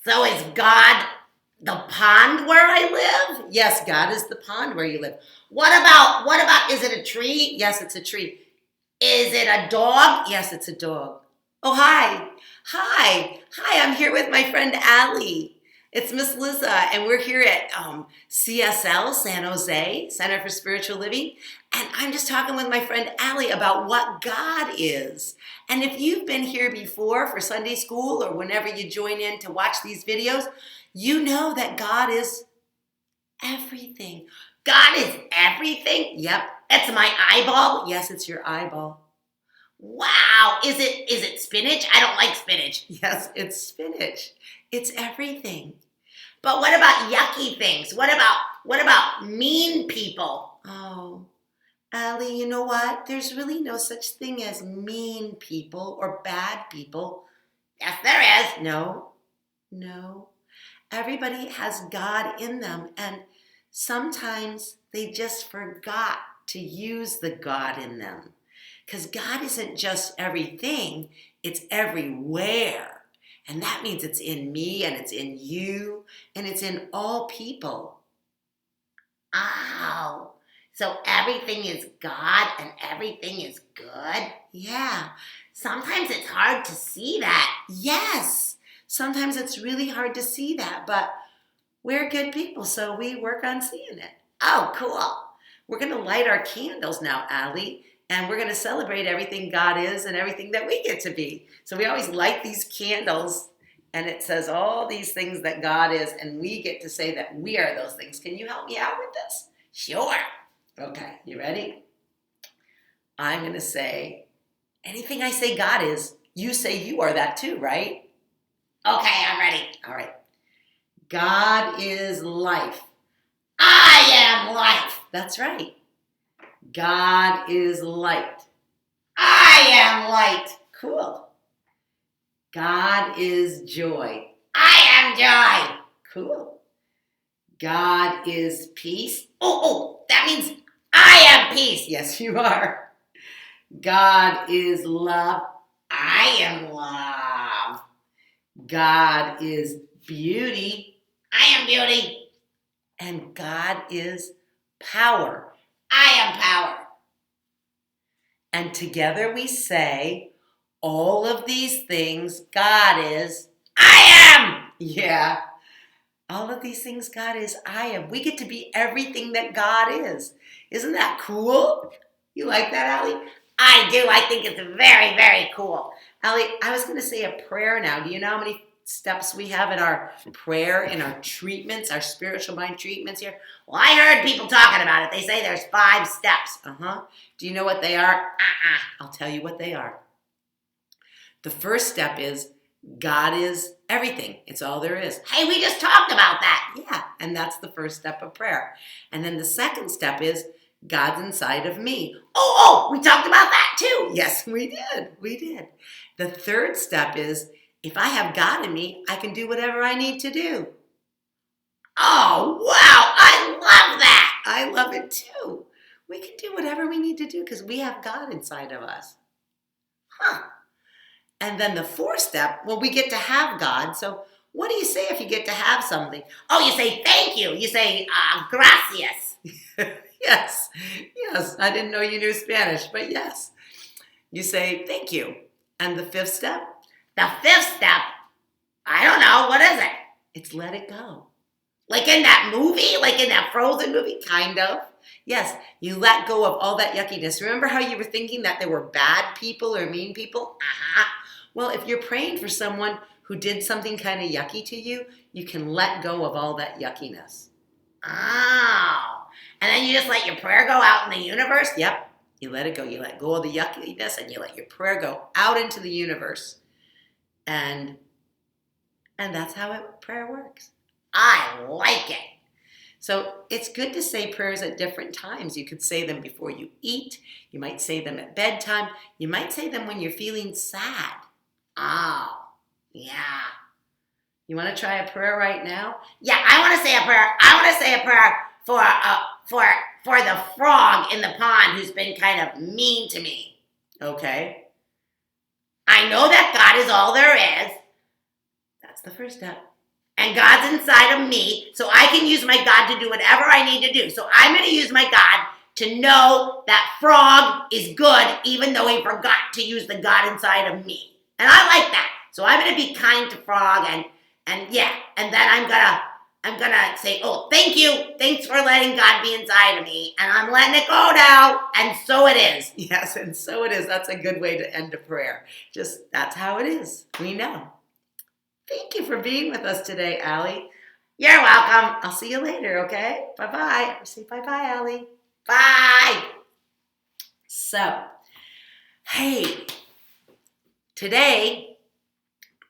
So is God the pond where I live? Yes, God is the pond where you live. What about, is it a tree? Yes, it's a tree. Is it a dog? Yes, it's a dog. Oh, hi. Hi, I'm here with my friend Allie. It's Miss Liza, and we're here at CSL, San Jose, Center for Spiritual Living. And I'm just talking with my friend Allie about what God is. And if you've been here before for Sunday school or whenever you join in to watch these videos, you know that God is everything. God is everything? Yep. It's my eyeball? Yes, it's your eyeball. Wow, is it spinach? I don't like spinach. Yes, it's spinach. It's everything. But what about yucky things? What about mean people? Oh, Allie, you know what? There's really no such thing as mean people or bad people. Yes, there is. No. Everybody has God in them, and sometimes they just forgot to use the God in them. Because God isn't just everything, it's everywhere. And that means it's in me, and it's in you, and it's in all people. Oh, so everything is God and everything is good? Yeah. Sometimes it's hard to see that. Yes. Sometimes it's really hard to see that, but we're good people, so we work on seeing it. Oh, cool. We're going to light our candles now, Allie, and we're going to celebrate everything God is and everything that we get to be. So we always light these candles, and it says all these things that God is, and we get to say that we are those things. Can you help me out with this? Sure. Okay, you ready? I'm going to say, anything I say God is, you say you are that too, right? Okay, I'm ready. All right. God is life. I am life. That's right. God is light. I am light. Cool. God is joy. I am joy. Cool. God is peace. Oh, that means I am peace. Yes, you are. God is love. I am love. God is beauty. I am beauty. And God is power. I am power. And together we say, all of these things God is, I am. Yeah. All of these things God is, I am. We get to be everything that God is. Isn't that cool? You like that, Allie? I do. I think it's very, very cool. Allie, I was going to say a prayer now. Do you know how many steps we have in our prayer, in our treatments, our spiritual mind treatments here? Well, I heard people talking about it. They say there's 5 steps. Do you know what they are? I'll tell you what they are. The first step is God is everything. It's all there is. Hey, we just talked about that. Yeah, and that's the first step of prayer. And then the second step is God's inside of me. Oh, we talked about that too. Yes, we did. The third step is if I have God in me, I can do whatever I need to do. Oh, wow, I love that. I love it too. We can do whatever we need to do because we have God inside of us. And then the fourth step, well, we get to have God. So what do you say if you get to have something? Oh, you say thank you. You say gracias. Yes. I didn't know you knew Spanish, but yes. You say thank you. And the fifth step? The fifth step? I don't know. What is it? It's let it go. Like in that movie? Like in that Frozen movie? Kind of. Yes, you let go of all that yuckiness. Remember how you were thinking that there were bad people or mean people? Well, if you're praying for someone who did something kind of yucky to you, you can let go of all that yuckiness. Oh. And then you just let your prayer go out in the universe? Yep. You let it go. You let go of the yuckiness and you let your prayer go out into the universe. And that's how prayer works. I like it. So it's good to say prayers at different times. You could say them before you eat. You might say them at bedtime. You might say them when you're feeling sad. Oh, yeah. You want to try a prayer right now? Yeah, I want to say a prayer. I want to say a prayer for the frog in the pond who's been kind of mean to me. Okay. I know that God is all there is. That's the first step. and God's inside of me, so I can use my God to do whatever I need to do. So I'm going to use my God to know that Frog is good, even though he forgot to use the God inside of me. And I like that. So I'm going to be kind to Frog, and yeah, and then I'm gonna say, oh, thank you. Thanks for letting God be inside of me. And I'm letting it go now. And so it is. Yes, and so it is. That's a good way to end a prayer. Just, that's how it is. We know. Thank you for being with us today, Allie. You're welcome. I'll see you later, okay? Bye-bye. Say bye-bye, Allie. Bye. So, hey, today,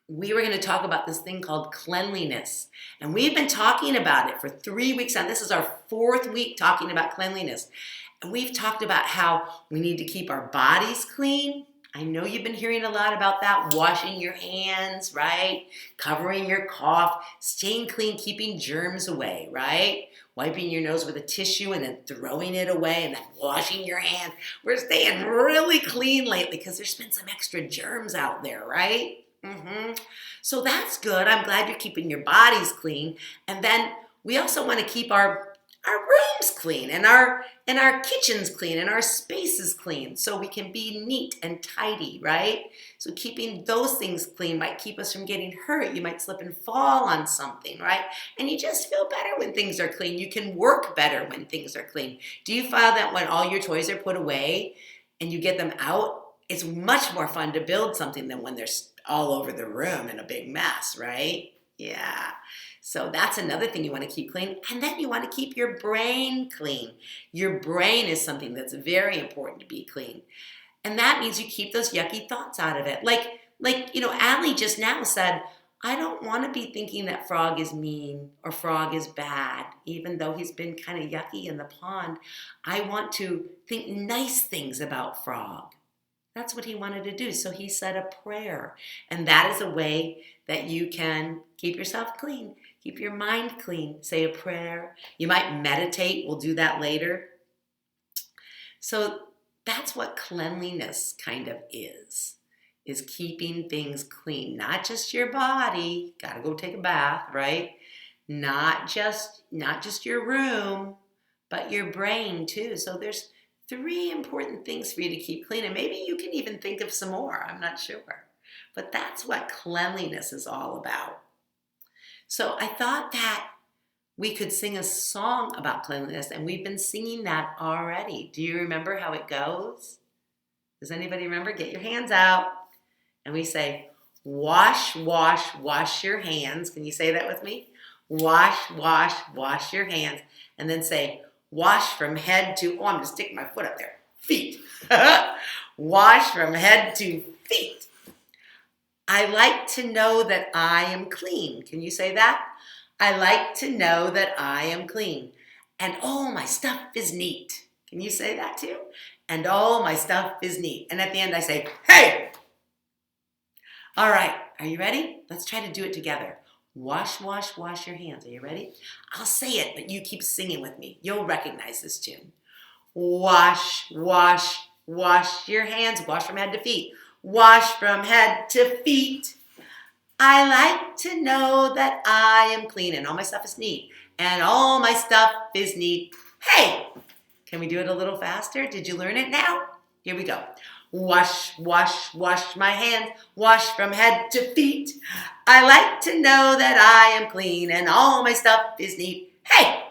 we were going to talk about this thing called cleanliness. And we've been talking about it for 3 weeks now. This is our 4th week talking about cleanliness. And we've talked about how we need to keep our bodies clean. I know you've been hearing a lot about that. Washing your hands, right? Covering your cough. Staying clean, keeping germs away, right? Wiping your nose with a tissue and then throwing it away and then washing your hands. We're staying really clean lately because there's been some extra germs out there, right? So that's good. I'm glad you're keeping your bodies clean. And then we also want to keep our rooms clean and our kitchens clean and our spaces clean so we can be neat and tidy, right? So keeping those things clean might keep us from getting hurt. You might slip and fall on something, right? And you just feel better when things are clean. You can work better when things are clean. Do you find that when all your toys are put away and you get them out, it's much more fun to build something than when they're all over the room in a big mess, right? Yeah. So that's another thing you want to keep clean. And then you want to keep your brain clean. Your brain is something that's very important to be clean. And that means you keep those yucky thoughts out of it. Like Allie just now said, I don't want to be thinking that Frog is mean or Frog is bad, even though he's been kind of yucky in the pond. I want to think nice things about Frog. That's what he wanted to do. So he said a prayer. And that is a way that you can keep yourself clean. Keep your mind clean. Say a prayer. You might meditate. We'll do that later. So that's what cleanliness kind of is keeping things clean. Not just your body. Got to go take a bath, right? Not just your room, but your brain too. So there's 3 important things for you to keep clean, and maybe you can even think of some more. I'm not sure. But that's what cleanliness is all about. So I thought that we could sing a song about cleanliness, and we've been singing that already. Do you remember how it goes? Does anybody remember? Get your hands out. And we say, wash, wash, wash your hands. Can you say that with me? Wash, wash, wash your hands. And then say, wash from head to, I'm going to stick my foot up there, feet. Wash from head to feet. I like to know that I am clean. Can you say that? I like to know that I am clean. And all my stuff is neat. Can you say that too? And all my stuff is neat. And at the end I say, hey! All right, are you ready? Let's try to do it together. Wash, wash, wash your hands. Are you ready? I'll say it, but you keep singing with me. You'll recognize this tune. Wash, wash, wash your hands. Wash from head to feet. Wash from head to feet. I like to know that I am clean and all my stuff is neat. And all my stuff is neat. Hey! Can we do it a little faster? Did you learn it now? Here we go. Wash, wash, wash my hands, wash from head to feet. I like to know that I am clean and all my stuff is neat. Hey,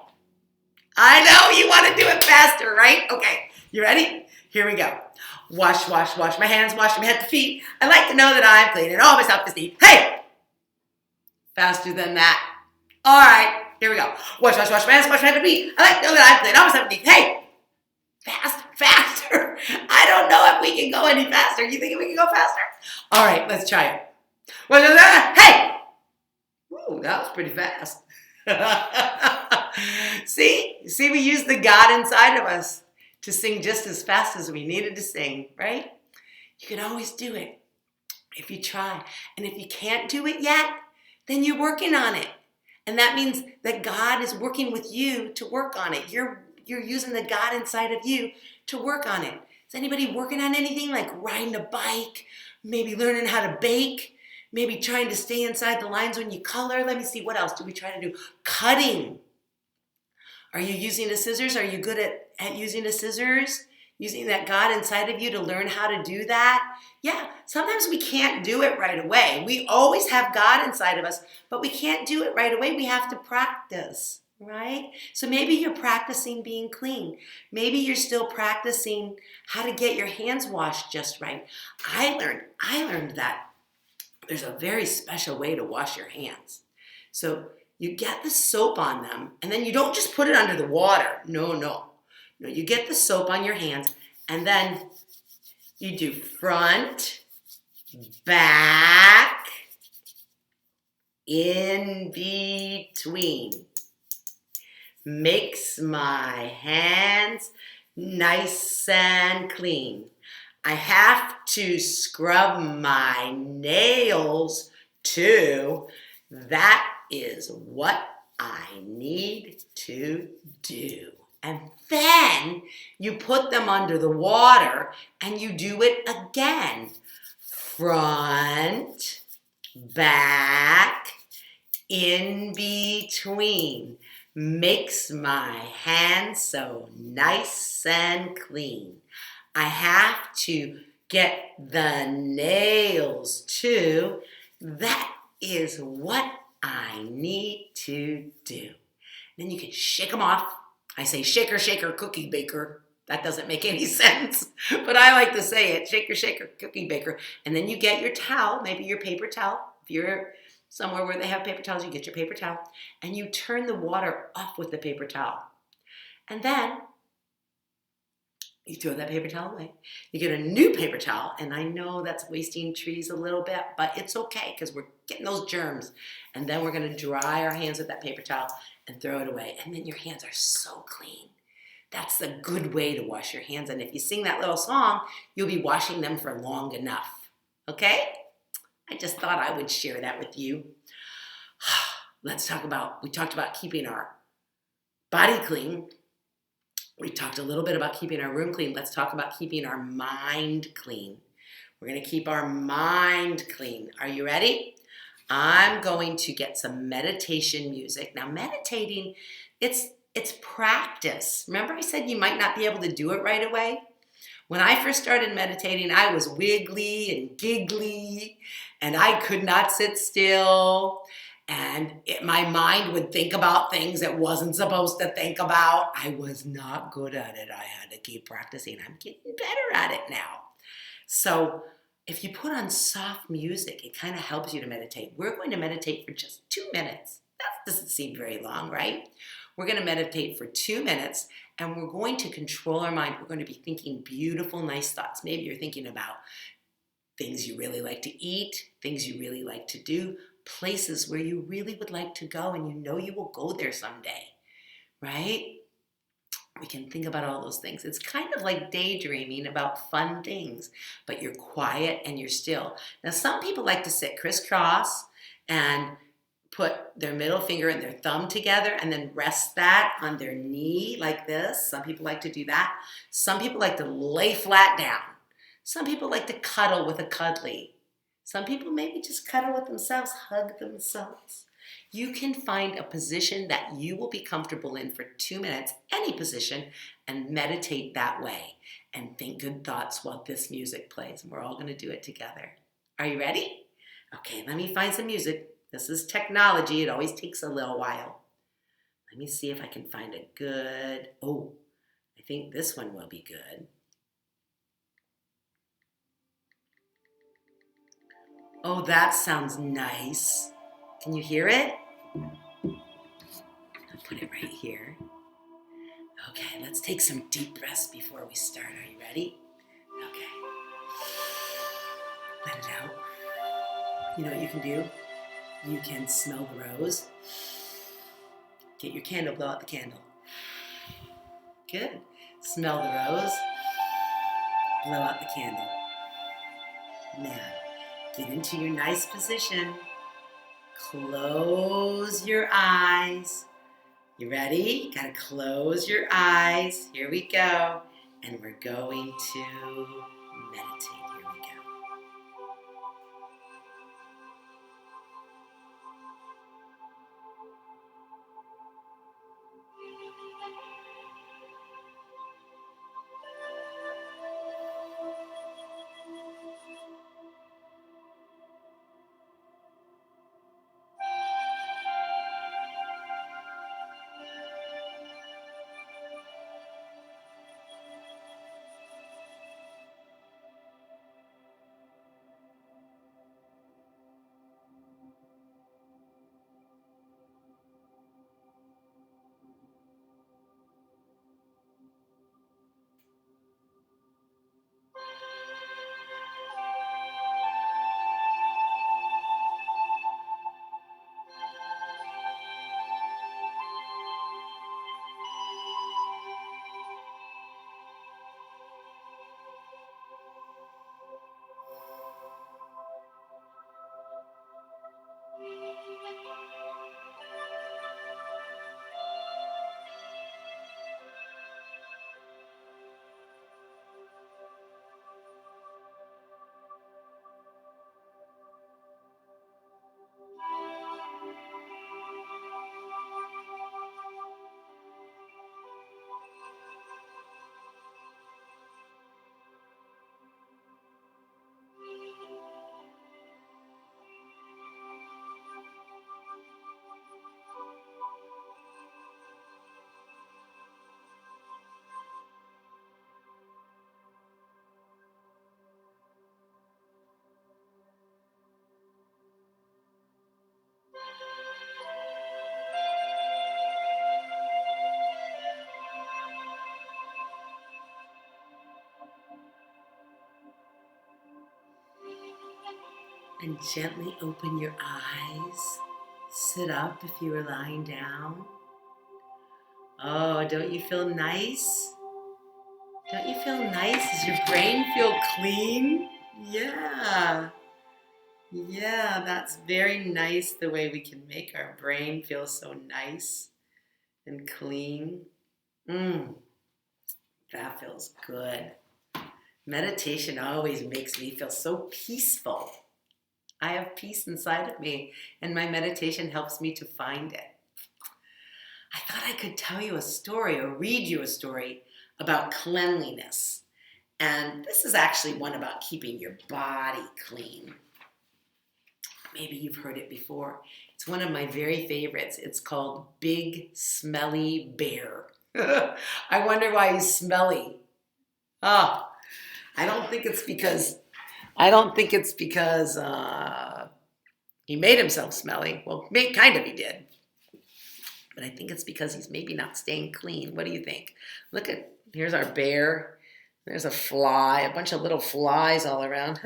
I know you want to do it faster, right? Okay, you ready? Here we go. Wash, wash, wash my hands, wash from head to feet. I like to know that I am clean and all my stuff is neat. Hey, faster than that. All right, here we go. Wash, wash, wash my hands, wash from head to feet. I like to know that I'm clean and all my stuff is neat. Hey. Faster. I don't know if we can go any faster. You think we can go faster? All right, let's try it. Hey! Ooh, that was pretty fast. See, we use the God inside of us to sing just as fast as we needed to sing, right? You can always do it if you try. And if you can't do it yet, then you're working on it. And that means that God is working with you to work on it. You're using the God inside of you to work on it. Is anybody working on anything like riding a bike, maybe learning how to bake, Maybe trying to stay inside the lines when you color. Let me see, what else do we try to do? Cutting. Are you using the scissors? Are you good at using the scissors? Using that God inside of you to learn how to do that? Yeah, sometimes we can't do it right away. We always have God inside of us, but we can't do it right away. We have to practice, right? So maybe you're practicing being clean. Maybe you're still practicing how to get your hands washed just right. I learned that there's a very special way to wash your hands. So you get the soap on them, and then you don't just put it under the water. No, you get the soap on your hands, and then you do front, back, in between. Makes my hands nice and clean. I have to scrub my nails too. That is what I need to do. And then you put them under the water and you do it again. Front, back, in between. Makes my hands so nice and clean. I have to get the nails too. That is what I need to do. Then you can shake them off. I say shaker, shaker, cookie baker. That doesn't make any sense, but I like to say it. Shaker, shaker, cookie baker. And then you get your towel, maybe your paper towel. If you're somewhere where they have paper towels, you get your paper towel. And you turn the water off with the paper towel. And then you throw that paper towel away. You get a new paper towel, and I know that's wasting trees a little bit, but it's okay because we're getting those germs. And then we're going to dry our hands with that paper towel and throw it away. And then your hands are so clean. That's the good way to wash your hands. And if you sing that little song, you'll be washing them for long enough. Okay? I just thought I would share that with you. We talked about keeping our body clean. We talked a little bit about keeping our room clean. Let's talk about keeping our mind clean. We're going to keep our mind clean. Are you ready? I'm going to get some meditation music. Now, meditating, it's practice. Remember I said you might not be able to do it right away? When I first started meditating, I was wiggly and giggly, and I could not sit still. And my mind would think about things it wasn't supposed to think about. I was not good at it. I had to keep practicing. I'm getting better at it now. So if you put on soft music, it kind of helps you to meditate. We're going to meditate for just 2 minutes. That doesn't seem very long, right? We're going to meditate for 2 minutes, and we're going to control our mind. We're going to be thinking beautiful, nice thoughts. Maybe you're thinking about things you really like to eat, things you really like to do, places where you really would like to go and you know you will go there someday, right? We can think about all those things. It's kind of like daydreaming about fun things, but you're quiet and you're still. Now, some people like to sit crisscross and put their middle finger and their thumb together and then rest that on their knee like this. Some people like to do that. Some people like to lay flat down. Some people like to cuddle with a cuddly. Some people maybe just cuddle with themselves, hug themselves. You can find a position that you will be comfortable in for 2 minutes, any position, and meditate that way. And think good thoughts while this music plays. And we're all going to do it together. Are you ready? Okay, let me find some music. This is technology. It always takes a little while. Let me see if I can find a good... Oh, I think this one will be good. Oh, that sounds nice. Can you hear it? I'll put it right here. Okay, let's take some deep breaths before we start. Are you ready? Okay. Let it out. You know what you can do? You can smell the rose. Get your candle, blow out the candle. Good. Smell the rose. Blow out the candle. Now, get into your nice position. Close your eyes. You ready? Gotta close your eyes. Here we go. And we're going to meditate. Here we go. And gently open your eyes. Sit up if you are lying down. Oh, don't you feel nice? Don't you feel nice? Does your brain feel clean? Yeah. Yeah, that's very nice the way we can make our brain feel so nice and clean. That feels good. Meditation always makes me feel so peaceful. I have peace inside of me, and my meditation helps me to find it. I thought I could tell you a story or read you a story about cleanliness. And this is actually one about keeping your body clean. Maybe you've heard it before. It's one of my very favorites. It's called Big Smelly Bear. I wonder why he's smelly. Oh, I don't think it's because he made himself smelly. Well, kind of he did. But I think it's because he's maybe not staying clean. What do you think? Here's our bear. There's a fly, a bunch of little flies all around.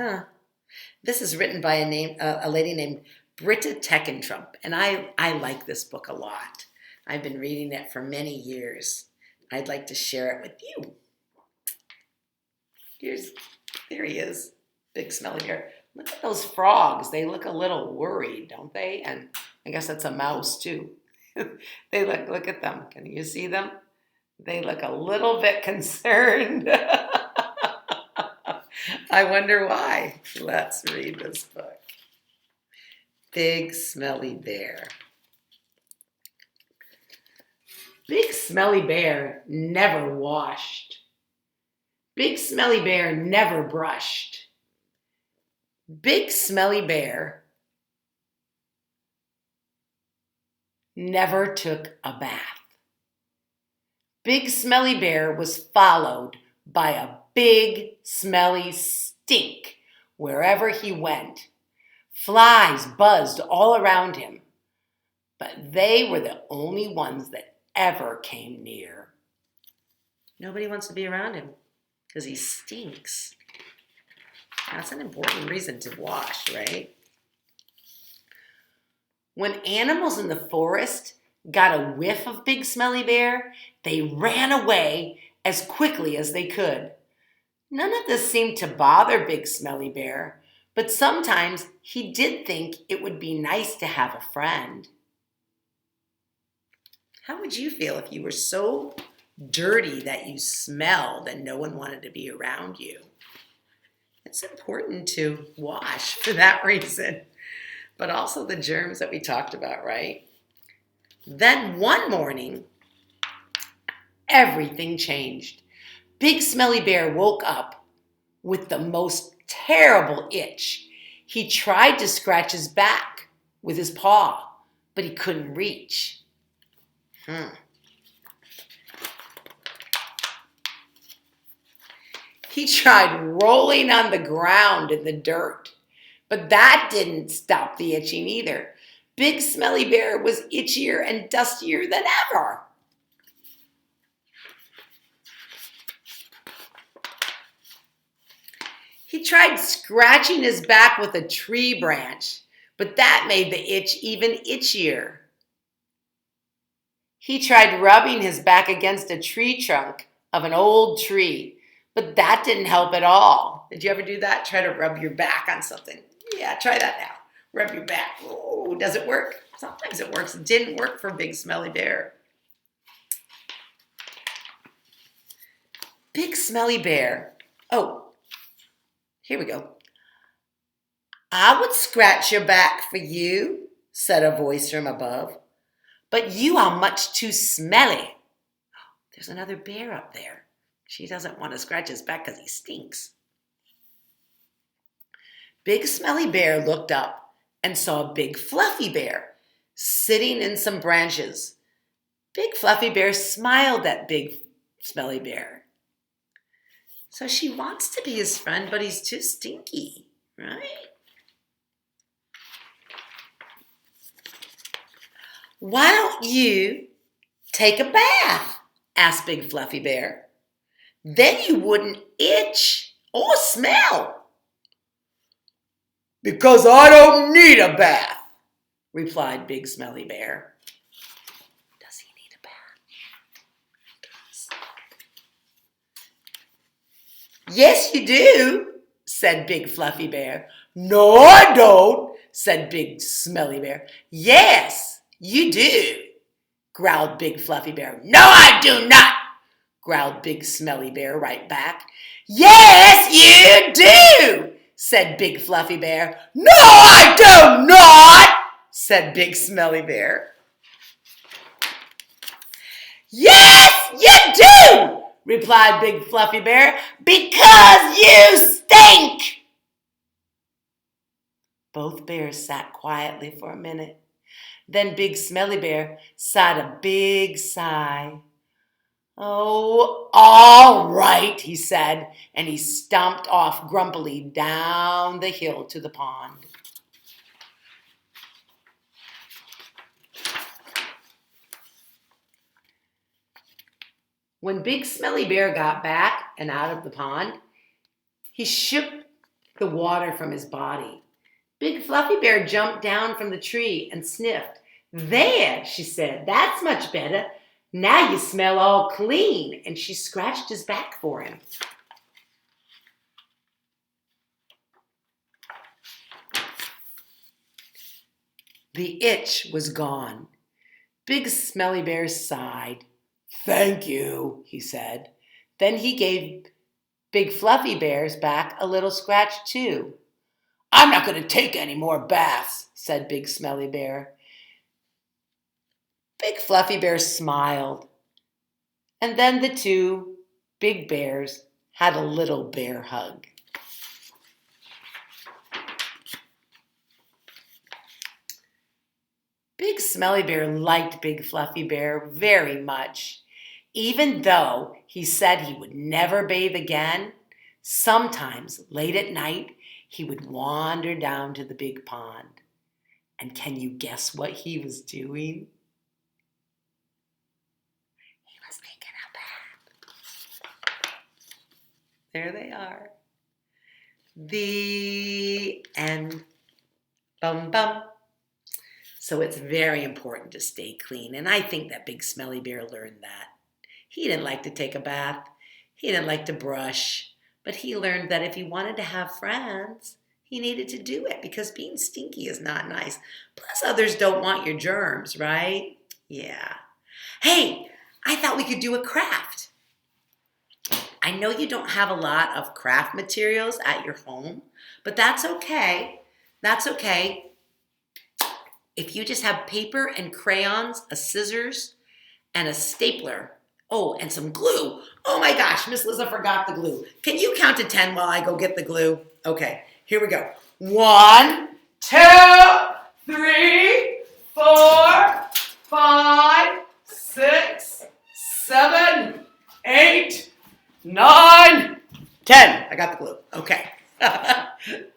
This is written by a lady named Britta Teckentrup, and I like this book a lot. I've been reading it for many years. I'd like to share it with you. There he is, Big Smelly Bear. Look at those frogs. They look a little worried, don't they? And I guess that's a mouse too. They look at them. Can you see them? They look a little bit concerned. I wonder why. Let's read this book. Big Smelly Bear. Big Smelly Bear never washed. Big Smelly Bear never brushed. Big Smelly Bear never took a bath. Big Smelly Bear was followed by a big smelly stink wherever he went. Flies buzzed all around him, but they were the only ones that ever came near. Nobody wants to be around him because he stinks. That's an important reason to wash, right? When animals in the forest got a whiff of Big Smelly Bear, they ran away as quickly as they could. None of this seemed to bother Big Smelly Bear, but sometimes he did think it would be nice to have a friend. How would you feel if you were so dirty that you smelled and no one wanted to be around you? It's important to wash for that reason, but also the germs that we talked about, right? Then one morning, everything changed. Big Smelly Bear woke up with the most terrible itch. He tried to scratch his back with his paw, but he couldn't reach. He tried rolling on the ground in the dirt, but that didn't stop the itching either. Big Smelly Bear was itchier and dustier than ever. He tried scratching his back with a tree branch, but that made the itch even itchier. He tried rubbing his back against a tree trunk of an old tree, but that didn't help at all. Did you ever do that? Try to rub your back on something. Yeah, try that now. Rub your back. Oh, does it work? Sometimes it works. It didn't work for Big Smelly Bear. Big Smelly Bear. Oh, here we go. I would scratch your back for you, said a voice from above, but you are much too smelly. There's another bear up there. She doesn't want to scratch his back because he stinks. Big Smelly Bear looked up and saw a big fluffy bear sitting in some branches. Big Fluffy Bear smiled at Big Smelly Bear. So she wants to be his friend, but he's too stinky, right? Why don't you take a bath? Asked Big Fluffy Bear. Then you wouldn't itch or smell. Because I don't need a bath, replied Big Smelly Bear. Does he need a bath? Yes, you do, said Big Fluffy Bear. No, I don't, said Big Smelly Bear. Yes, you do, growled Big Fluffy Bear. No, I do not, growled Big Smelly Bear right back. Yes, you do, said Big Fluffy Bear. No, I do not, said Big Smelly Bear. Yes, you do, replied Big Fluffy Bear, because you stink. Both bears sat quietly for a minute. Then Big Smelly Bear sighed a big sigh. Oh, all right, he said, and he stomped off grumpily down the hill to the pond. When Big Smelly Bear got back and out of the pond, he shook the water from his body. Big Fluffy Bear jumped down from the tree and sniffed. There, she said, that's much better. Now you smell all clean. And she scratched his back for him. The itch was gone. Big Smelly Bear sighed. Thank you, he said. Then he gave Big Fluffy Bear's back a little scratch too. I'm not going to take any more baths, said Big Smelly Bear. Big Fluffy Bear smiled. And then the two big bears had a little bear hug. Big Smelly Bear liked Big Fluffy Bear very much. Even though he said he would never bathe again, sometimes late at night he would wander down to the big pond. And can you guess what he was doing? He was taking a bath. There they are. The end. Bum bum. So it's very important to stay clean, and I think that Big Smelly Bear learned that. He didn't like to take a bath. He didn't like to brush, but he learned that if he wanted to have friends, he needed to do it because being stinky is not nice. Plus, others don't want your germs, right? Yeah. Hey, I thought we could do a craft. I know you don't have a lot of craft materials at your home, but that's okay. That's okay. If you just have paper and crayons, a scissors, and a stapler, oh, and some glue. Oh my gosh, Miss Liza forgot the glue. Can you count to 10 while I go get the glue? Okay, here we go. 1, 2, 3, 4, 5, 6, 7, 8, 9, 10. I got the glue. Okay.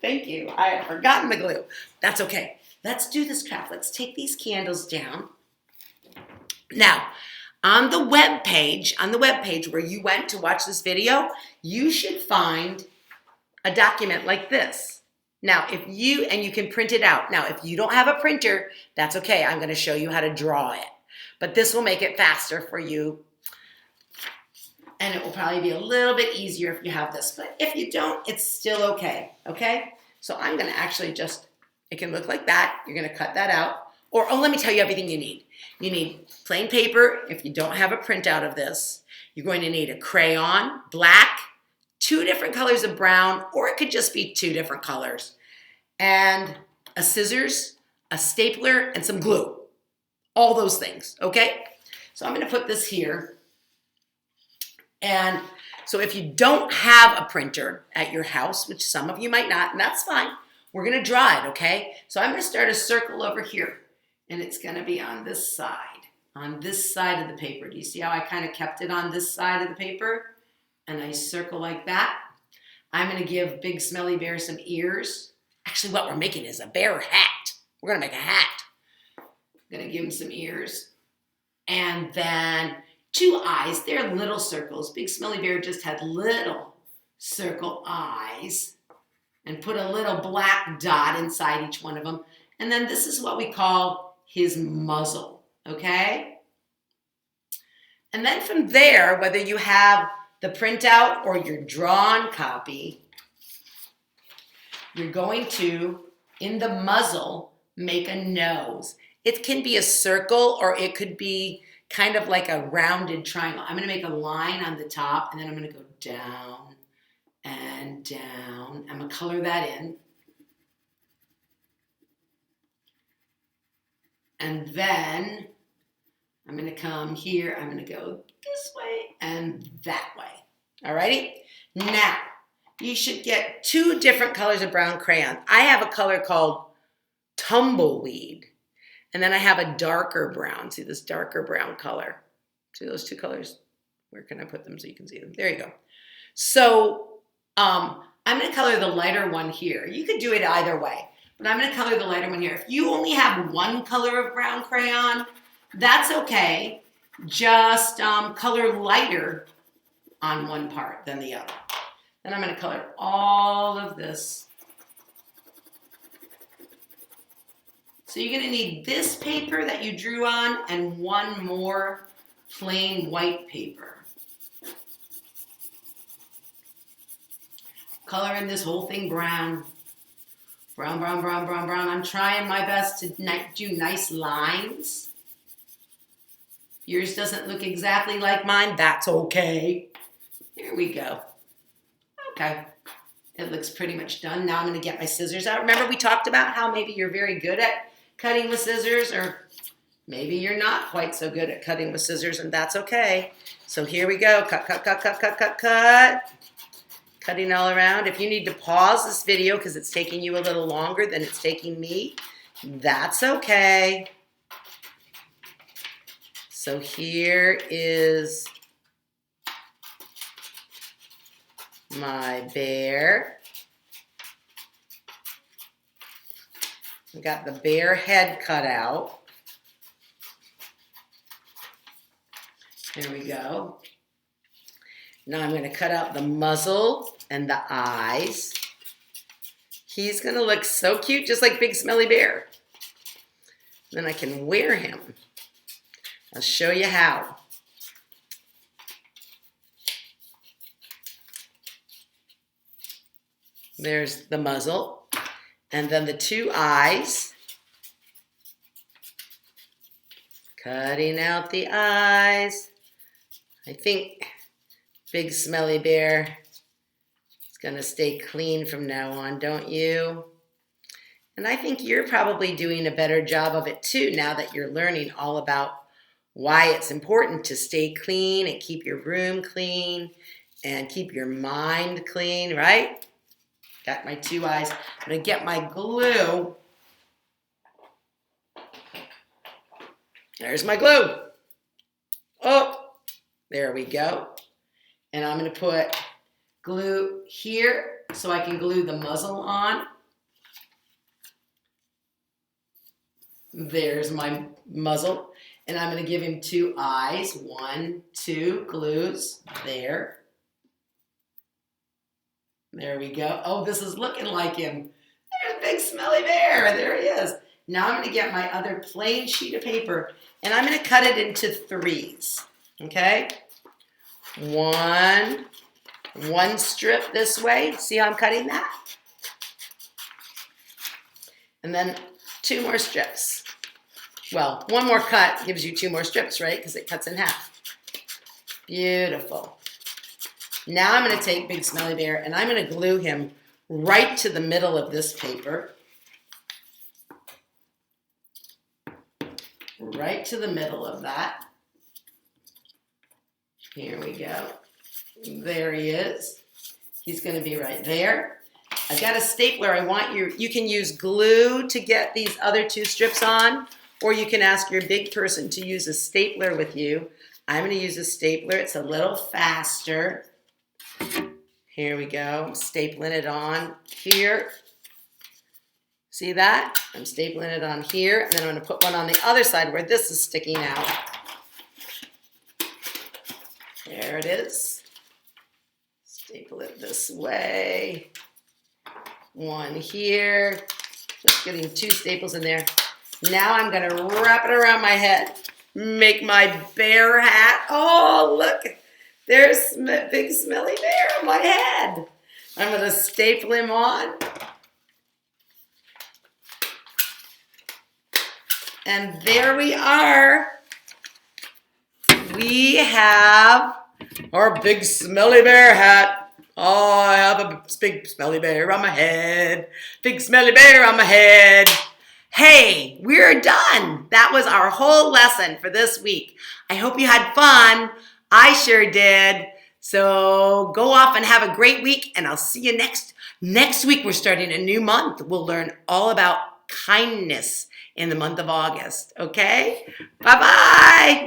Thank you. I had forgotten the glue. That's okay. Let's do this craft. Let's take these candles down. Now, on the web page where you went to watch this video, you should find a document like this. Now, you can print it out. Now, if you don't have a printer, that's okay. I'm going to show you how to draw it. But this will make it faster for you. And it will probably be a little bit easier if you have this. But if you don't, it's still okay. Okay? So I'm going to actually it can look like that. You're going to cut that out. Or, let me tell you everything you need. You need plain paper if you don't have a printout of this. You're going to need a crayon, black, 2 different colors of brown, or it could just be 2 different colors. And a scissors, a stapler, and some glue. All those things, okay? So I'm going to put this here. And so if you don't have a printer at your house, which some of you might not, and that's fine, we're going to draw it, okay? So I'm going to start a circle over here, and it's going to be on this side of the paper. Do you see how I kind of kept it on this side of the paper? A nice circle like that. I'm going to give Big Smelly Bear some ears. Actually, what we're making is a bear hat. We're going to make a hat. I'm going to give him some ears. And then 2 eyes. They're little circles. Big Smelly Bear just had little circle eyes. and put a little black dot inside each one of them. And then this is what we call his muzzle, okay? And then from there, whether you have the printout or your drawn copy, you're going to, in the muzzle, make a nose. It can be a circle or it could be kind of like a rounded triangle. I'm going to make a line on the top and then I'm going to go down and down. I'm going to color that in. And then I'm going to come here. I'm going to go this way and that way. Alrighty? Now, you should get 2 different colors of brown crayon. I have a color called Tumbleweed. And then I have a darker brown. See this darker brown color? See those 2 colors? Where can I put them so you can see them? There you go. So I'm going to color the lighter one here. You could do it either way, but I'm going to color the lighter one here. If you only have 1 color of brown crayon, that's okay. Just color lighter on one part than the other. Then I'm going to color all of this. So you're going to need this paper that you drew on and 1 more plain white paper. Coloring this whole thing brown. Brown, brown, brown, brown, brown. I'm trying my best to do nice lines. Yours doesn't look exactly like mine. That's okay. Here we go. Okay. It looks pretty much done. Now I'm going to get my scissors out. Remember we talked about how maybe you're very good at cutting with scissors, or maybe you're not quite so good at cutting with scissors, and that's okay. So here we go. Cut, cut, cut, cut, cut, cut, cut. Cutting all around. If you need to pause this video because it's taking you a little longer than it's taking me, that's okay. So here is my bear. I got the bear head cut out. There we go. Now I'm going to cut out the muzzle and the eyes. He's going to look so cute, just like Big Smelly Bear. Then I can wear him. I'll show you how. There's the muzzle. And then the 2 eyes. Cutting out the eyes. I think Big Smelly Bear is going to stay clean from now on, don't you? And I think you're probably doing a better job of it too now that you're learning all about why it's important to stay clean and keep your room clean and keep your mind clean, right? Got my 2 eyes. I'm going to get my glue. There's my glue. Oh, there we go. And I'm going to put glue here so I can glue the muzzle on. There's my muzzle. And I'm going to give him 2 eyes. 1, 2 glues. There. There we go. Oh, this is looking like him. There's Big Smelly Bear. There he is. Now I'm going to get my other plain sheet of paper, and I'm going to cut it into 3s. Okay? 1 strip this way. See how I'm cutting that? And then 2 more strips. Well, 1 more cut gives you 2 more strips, right? Because it cuts in half. Beautiful. Now I'm going to take Big Smelly Bear and I'm going to glue him right to the middle of this paper. Right to the middle of that. Here we go. There he is. He's going to be right there. I've got a stapler. You can use glue to get these other 2 strips on, or you can ask your big person to use a stapler with you. I'm going to use a stapler. It's a little faster. Here we go. I'm stapling it on here. See that? I'm stapling it on here, and then I'm going to put one on the other side where this is sticking out. There it is. Staple it this way. one here. Just getting 2 staples in there. Now I'm going to wrap it around my head. Make my bear hat. Oh, look. There's big smelly bear on my head. I'm going to staple him on. And there we are. We have our big smelly bear hat. Oh, I have a big smelly bear on my head. Big smelly bear on my head. Hey, we're done. That was our whole lesson for this week. I hope you had fun. I sure did. So go off and have a great week, and I'll see you next week. We're starting a new month. We'll learn all about kindness in the month of August. Okay? Bye-bye.